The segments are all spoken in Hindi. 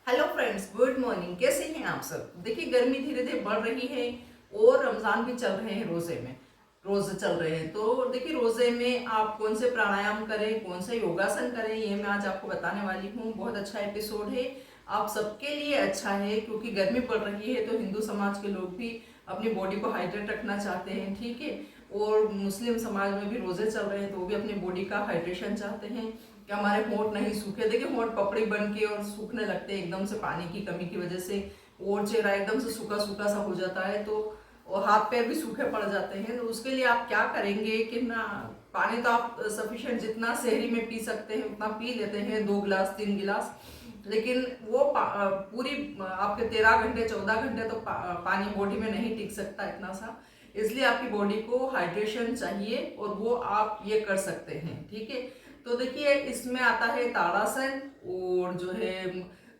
Hello friends, good morning. कैसे हैं आप सब? देखिए, गर्मी धीरे धीरे बढ़ रही है और रमजान भी चल रहे हैं। रोजे चल रहे हैं। तो देखिए, रोजे में आप कौन से प्राणायाम करें, कौन से योगासन करें, ये मैं आज आपको बताने वाली हूँ। बहुत अच्छा एपिसोड है, आप सबके लिए अच्छा है, क्योंकि गर्मी पड़ रही है तो हिंदू समाज के लोग भी अपनी बॉडी को हाइड्रेट रखना चाहते हैं, ठीक है। और मुस्लिम समाज में भी रोजे चल रहे हैं तो वो भी अपनी बॉडी का हाइड्रेशन चाहते हैं कि हमारे होंठ नहीं सूखे। देखिए, होंठ पपड़ी बन के और सूखने लगते हैं एकदम से पानी की कमी की वजह से, और चेहरा एकदम से सूखा सूखा सा हो जाता है, तो और हाथ पैर भी सूखे पड़ जाते हैं। तो उसके लिए आप क्या करेंगे कि ना, पानी तो आप सफिशिएंट जितना शहरी में पी सकते हैं उतना पी लेते हैं, 2 गिलास 3 गिलास। लेकिन वो पूरी आपके 13 घंटे 14 घंटे तो पानी बॉडी में नहीं टिक सकता इतना सा। इसलिए आपकी बॉडी को हाइड्रेशन चाहिए और वो आप ये कर सकते हैं, ठीक है। तो देखिए, इसमें आता है ताड़ासन और जो है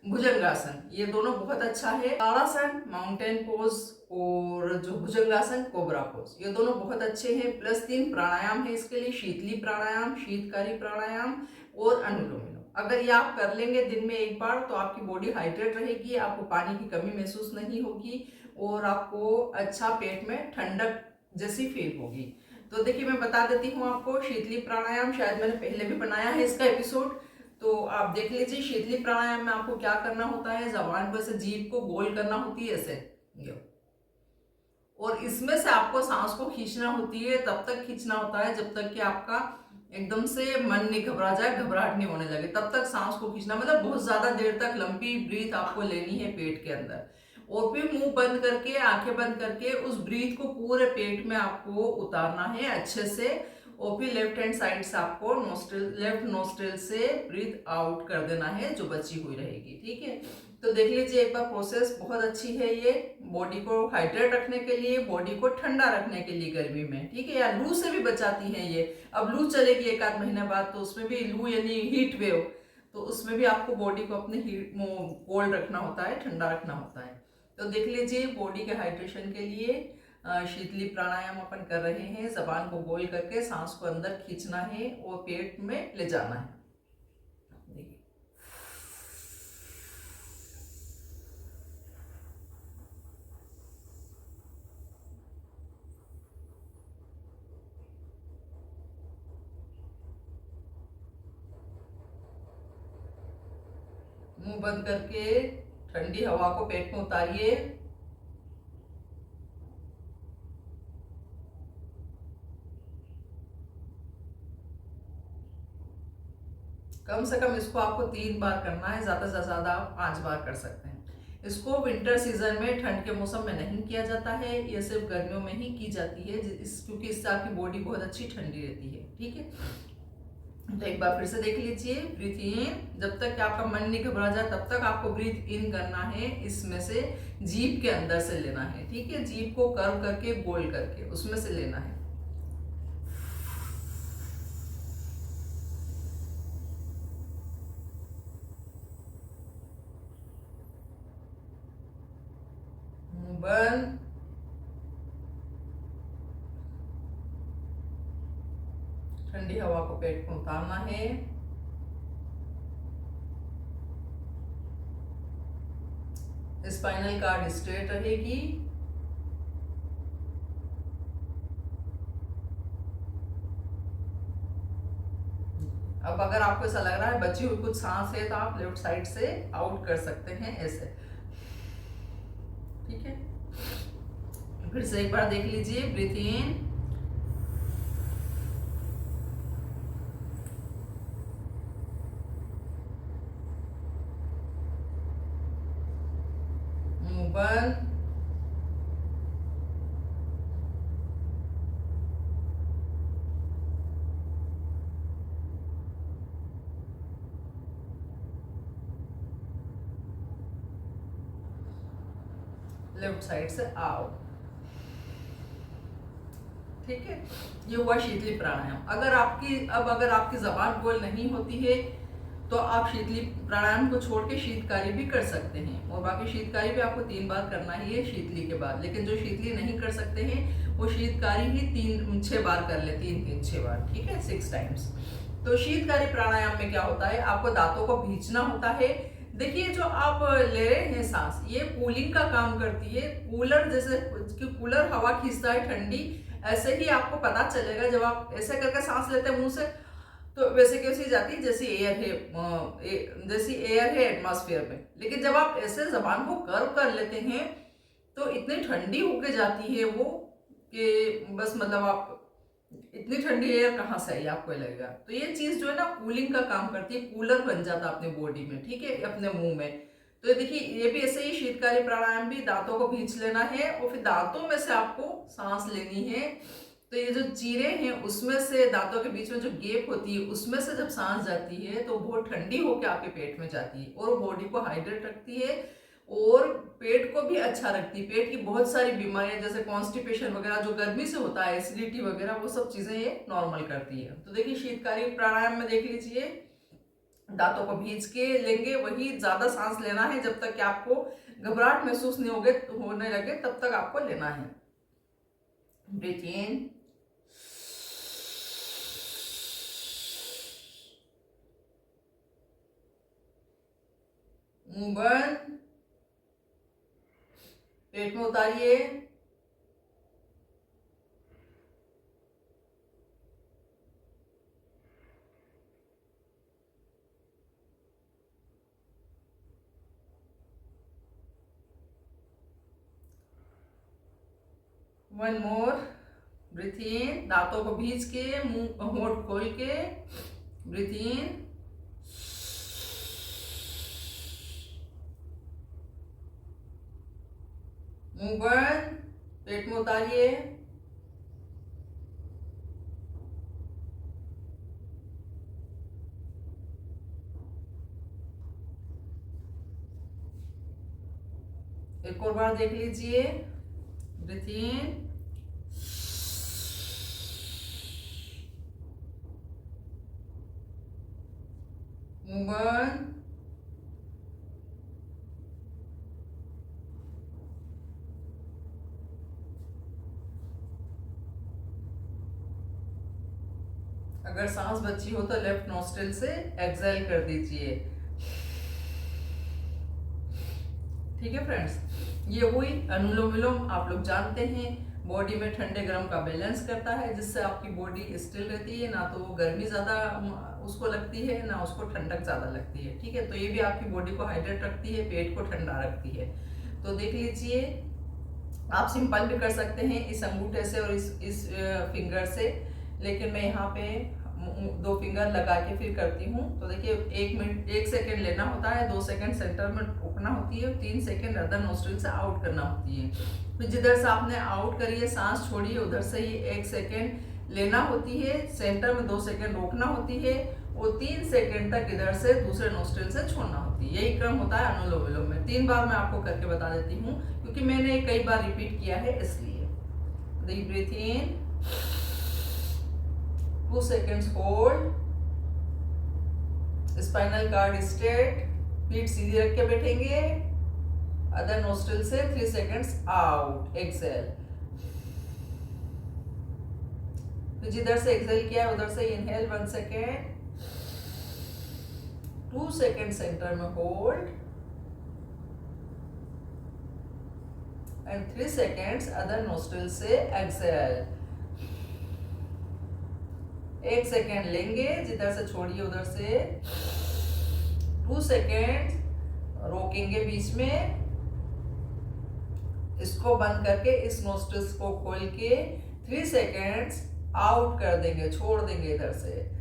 भुजंगासन। ये दोनों बहुत अच्छा है। ताड़ासन माउंटेन पोज और जो भुजंगासन कोबरा पोज, ये दोनों बहुत अच्छे हैं। प्लस 3 प्राणायाम है इसके लिए: शीतली प्राणायाम, शीतकारी प्राणायाम और अनुलोम विलोम। अगर ये आप कर लेंगे दिन में एक बार तो आपकी बॉडी हाइड्रेट रहेगी, आपको पानी की कमी महसूस नहीं होगी और आपको अच्छा पेट में ठंडक जैसी फील होगी। तो देखिए, मैं बता देती हूँ आपको शीतली प्राणायाम। शायद मैंने पहले भी बनाया है इसका एपिसोड, तो आप देख लीजिए। शीतली प्राणायाम में आपको क्या करना होता है, जबान को ऐसे, जीभ को गोल करना होती है ऐसे, और इसमें से आपको सांस को खींचना होती है। तब तक खींचना होता है जब तक कि आपका एकदम से मन नहीं घबरा जाए, घबराहट नहीं होने लगे, तब तक सांस को खींचना। मतलब बहुत ज्यादा देर तक लंबी ब्रीथ आपको लेनी है पेट के अंदर, और फिर मुंह बंद करके, आंखें बंद करके उस ब्रीथ को पूरे पेट में आपको उतारना है अच्छे से। और फिर लेफ्ट हैंड साइड से आपको लेफ्ट नोस्ट्रिल से ब्रीथ आउट कर देना है, जो बची हुई रहेगी, ठीक है। तो देख लीजिए एक बार, प्रोसेस बहुत अच्छी है ये, बॉडी को हाइड्रेट रखने के लिए, बॉडी को ठंडा रखने के लिए गर्मी में, ठीक है। या लू से भी बचाती है ये। अब लू चलेगी 1 आध महीने बाद, तो उसमें भी लू यानी हीट वेव, तो उसमें भी आपको बॉडी को अपने हीट कोल्ड रखना होता है, ठंडा रखना होता है। तो देख लीजिए, बॉडी के हाइड्रेशन के लिए शीतली प्राणायाम अपन कर रहे हैं। जबान को गोल करके सांस को अंदर खींचना है और पेट में ले जाना है। देखिए, मुंह बंद करके ठंडी हवा को पेट में उतारिए। कम से कम इसको आपको 3 बार करना है, ज्यादा से ज्यादा आप 5 बार कर सकते हैं। इसको विंटर सीजन में, ठंड के मौसम में नहीं किया जाता है, ये सिर्फ गर्मियों में ही की जाती है, क्योंकि इससे आपकी बॉडी बहुत अच्छी ठंडी रहती है, ठीक है। तो एक बार फिर से देख लीजिए, ब्रीथ इन। जब तक कि आपका मन नहीं घबरा जाए तब तक आपको ब्रीथ इन करना है। इसमें से जीभ के अंदर से लेना है, ठीक है। जीभ को कर्व करके, गोल करके उसमें से लेना है। बंद। ठंडी हवा को पेट में उतारना है। स्पाइनल कार्ड स्ट्रेट रहेगी। अब अगर आपको ऐसा लग रहा है बची हुई कुछ सांस है, तो आप लेफ्ट साइड से आउट कर सकते हैं ऐसे, ठीक है। फिर से एक बार देख लीजिए, ब्रीथ इन, मुंह बंद, लेफ्ट साइड से आउट, ठीक है। ये हुआ शीतली प्राणायाम। अगर आपकी जबान गोल नहीं होती है तो आप शीतली प्राणायाम को छोड़ के शीतकारी भी कर सकते हैं, और बाकी शीतकारी भी आपको 3 बार करना ही है शीतली के बाद। लेकिन जो शीतली नहीं कर सकते हैं वो शीतकारी ही 6 बार कर ले, 3 3 6 बार, ठीक है, 6 टाइम्स। तो शीतकारी प्राणायाम में क्या होता है, आपको दांतों को भींचना होता है। देखिए जो आप ले रहे हैं सांस, ये कूलिंग का काम करती है। कूलर जैसे कि कूलर हवा खींचता है ठंडी, ऐसे ही आपको पता चलेगा जब आप ऐसे करके सांस लेते हैं मुंह से, तो वैसे कैसी जाती है जैसी एयर है, जैसी एयर है एटमॉस्फेयर में। लेकिन जब आप ऐसे जबान को कर्व कर लेते हैं तो इतनी ठंडी होके जाती है वो कि बस मतलब आप, इतनी ठंडी एयर कहाँ से आई आपको लगेगा। तो ये चीज जो है ना कूलिंग का काम करती है, कूलर बन जाता है अपने बॉडी में, ठीक है, अपने मुंह में। तो देखिए ये भी ऐसे ही शीतकारी प्राणायाम भी, दांतों को भींच लेना है और फिर दांतों में से आपको सांस लेनी है। तो ये जो चीरे हैं उसमें से, दांतों के बीच में जो गैप होती है उसमें से जब सांस जाती है तो बहुत ठंडी होकर आपके पेट में जाती है और बॉडी को हाइड्रेट रखती है और पेट को भी अच्छा रखती है। पेट की बहुत सारी बीमारियां जैसे कॉन्स्टिपेशन वगैरह जो गर्मी से होता है, एसिडिटी वगैरह, वो सब चीजें ये नॉर्मल करती है। तो देखिए शीतकारी प्राणायाम में देख लीजिए, दांतों को भींच के लेंगे, वही ज्यादा सांस लेना है जब तक कि आपको घबराहट महसूस नहीं होने लगे तब तक आपको लेना है। ब्रीथ इन, मुंह बंद, पेट में उतारिए, वन मोर, ब्रीथ इन, दांतों को भींच के, मुंह होंठ खोल के, ब्रीथ इन, मुंह बंद, पेट में उतारिए, एक और बार देख लीजिए, ब्रीथ इन, मुंह बंद, अगर सांस बची हो तो लेफ्ट नोस्ट्रिल से एक्सहेल कर दीजिए। ठीक है फ्रेंड्स, ये हुई अनुलोम विलोम। आप लोग जानते हैं बॉडी में ठंडे गर्म का बैलेंस करता है, जिससे आपकी बॉडी स्टिल रहती है, ना तो वो गर्मी ज़्यादा उसको लगती है ना उसको ठंडक ज़्यादा लगती है। ठीक है, तो ये भी आपकी बॉडी को हाइड्रेट रखती है, पेट को ठंडा रखती है। तो देख लीजिए, आप सिंपल भी कर सकते हैं इस अंगूठे से और इस फिंगर से, लेकिन मैं यहाँ पे 2 फिंगर लगा के फिर करती हूँ। तो देखिए 1 सेकेंड लेना होता है, 2 सेकेंड सेंटर में रोकना होती है, 3 सेकेंड अदर नोस्ट्रिल से आउट करना होती है। फिर जिधर से आपने आउट करी है सांस छोड़ी उधर से ही 1 सेकेंड लेना होती है, सेंटर में 2 सेकेंड रोकना होती है और 3 सेकेंड तक इधर से दूसरे नोस्ट्रिल से छोड़ना होती है। यही क्रम होता है अनुलोम विलोम में। 3 बार मैं आपको करके बता देती हूँ क्योंकि मैंने कई बार रिपीट किया है इसलिए। ब्रीथ इन, 2 seconds hold, spinal cord straight, पीठ सीधी रख के बैठेंगे, अदर नोस्ट्रिल से 3 seconds आउट, एक्सेल। तो जिधर से एक्सेल किया है उधर से इनहेल 1 सेकेंड, 2 सेकेंड सेंटर में hold and 3 seconds other nostril से एक्सेल। 1 सेकेंड लेंगे, जिधर से छोड़िए उधर से 2 सेकेंड रोकेंगे बीच में, इसको बंद करके इस नोस्ट्रिल्स को खोल के 3 सेकेंड्स आउट कर देंगे, छोड़ देंगे इधर से।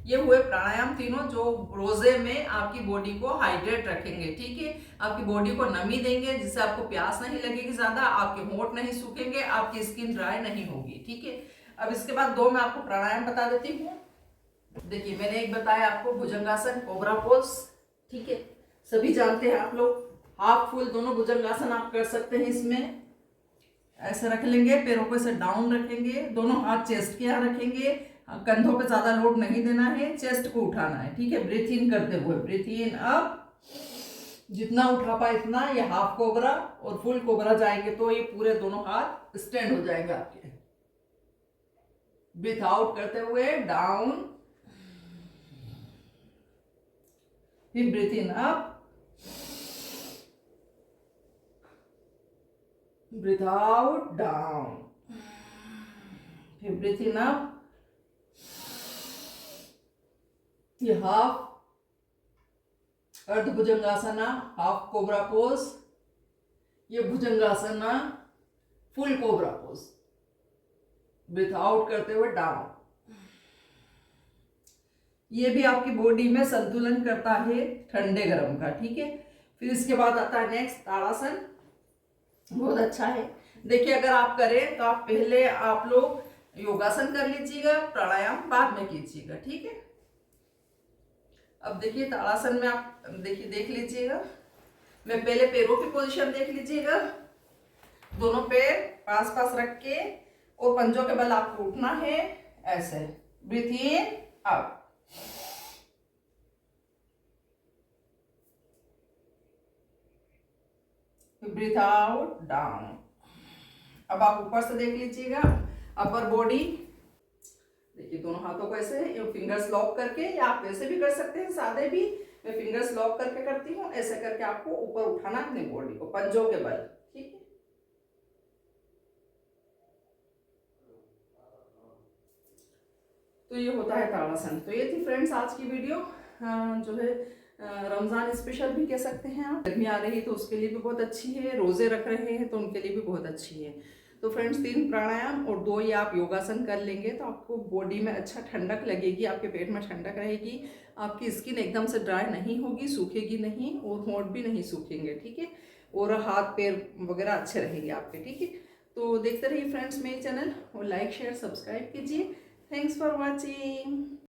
ये हुए प्राणायाम तीनों जो रोजे में आपकी बॉडी को हाइड्रेट रखेंगे। ठीक है, आपकी बॉडी को नमी देंगे जिससे आपको प्यास नहीं लगेगी ज्यादा, आपके होंठ नहीं सूखेंगे, आपकी स्किन ड्राई नहीं होगी। ठीक है, अब इसके बाद 2 मैं आपको प्राणायाम बता देती हूँ। देखिए मैंने एक बताया आपको भुजंगासन, कोबरा पोज। ठीक है, सभी जानते हैं आप लोग, हाफ फुल दोनों भुजंगासन आप कर सकते हैं। इसमें ऐसे रख लेंगे, पैरों को ऐसे डाउन रखेंगे, दोनों हाथ चेस्ट के यहाँ रखेंगे, कंधों पे ज्यादा लोड नहीं देना है, चेस्ट को उठाना है। ठीक है, ब्रीथ इन करते हुए, ब्रीथ इन अप, जितना उठा पाए इतना, ये हाफ कोबरा और फुल कोबरा जाएंगे तो ये पूरे दोनों हाथ स्टैंड हो जाएंगे आपके। ब्रीथ आउट करते हुए डाउन, फिर breathe in up, breathe out down, फिर ब्रीथ इन अप। ये half ardha bhujangasana, half cobra pose, ये bhujangasana full cobra pose. Breathe out करते हुए डाउन। ये भी आपकी बॉडी में संतुलन करता है ठंडे गर्म का, ठीक है। फिर इसके बाद आता है नेक्स्ट ताड़ासन, बहुत अच्छा है। देखिए अगर आप करें तो आप पहले आप लोग योगासन कर लीजिएगा, प्राणायाम बाद में कीजिएगा, ठीक है। अब देखिए ताड़ासन में आप देखिए देख लीजिएगा, मैं पहले पैरों की पोजीशन देख लीजिएगा, दोनों पैर पास पास रख के और पंजों के बल आपको उठना है ऐसे। Breathe in up, breathe out down. अब आप ऊपर से देख लीजिएगा, अपर बॉडी देखिए, दोनों हाथों को ऐसे फिंगर्स लॉक करके, या आप वैसे भी कर सकते हैं सादे भी, मैं फिंगर्स लॉक करके करती हूँ, ऐसे करके आपको ऊपर उठाना अपनी बॉडी को पंजों के बल, ठीक है। तो ये होता है ताड़ासन। तो ये थी फ्रेंड्स आज की वीडियो, जो है रमजान स्पेशल भी कह सकते हैं आप। गर्मी आ रही है तो उसके लिए भी बहुत अच्छी है, रोजे रख रहे हैं तो उनके लिए भी बहुत अच्छी है। तो फ्रेंड्स 3 प्राणायाम और 2 ये आप योगासन कर लेंगे तो आपको बॉडी में अच्छा ठंडक लगेगी, आपके पेट में ठंडक रहेगी, आपकी स्किन एकदम से ड्राई नहीं होगी, सूखेगी नहीं और होंठ भी नहीं सूखेंगे, ठीक है। और हाथ पैर वगैरह अच्छे रहेंगे आपके, ठीक है। तो देखते रहिए फ्रेंड्स मेरे चैनल, और लाइक शेयर सब्सक्राइब कीजिए। Thanks for watching.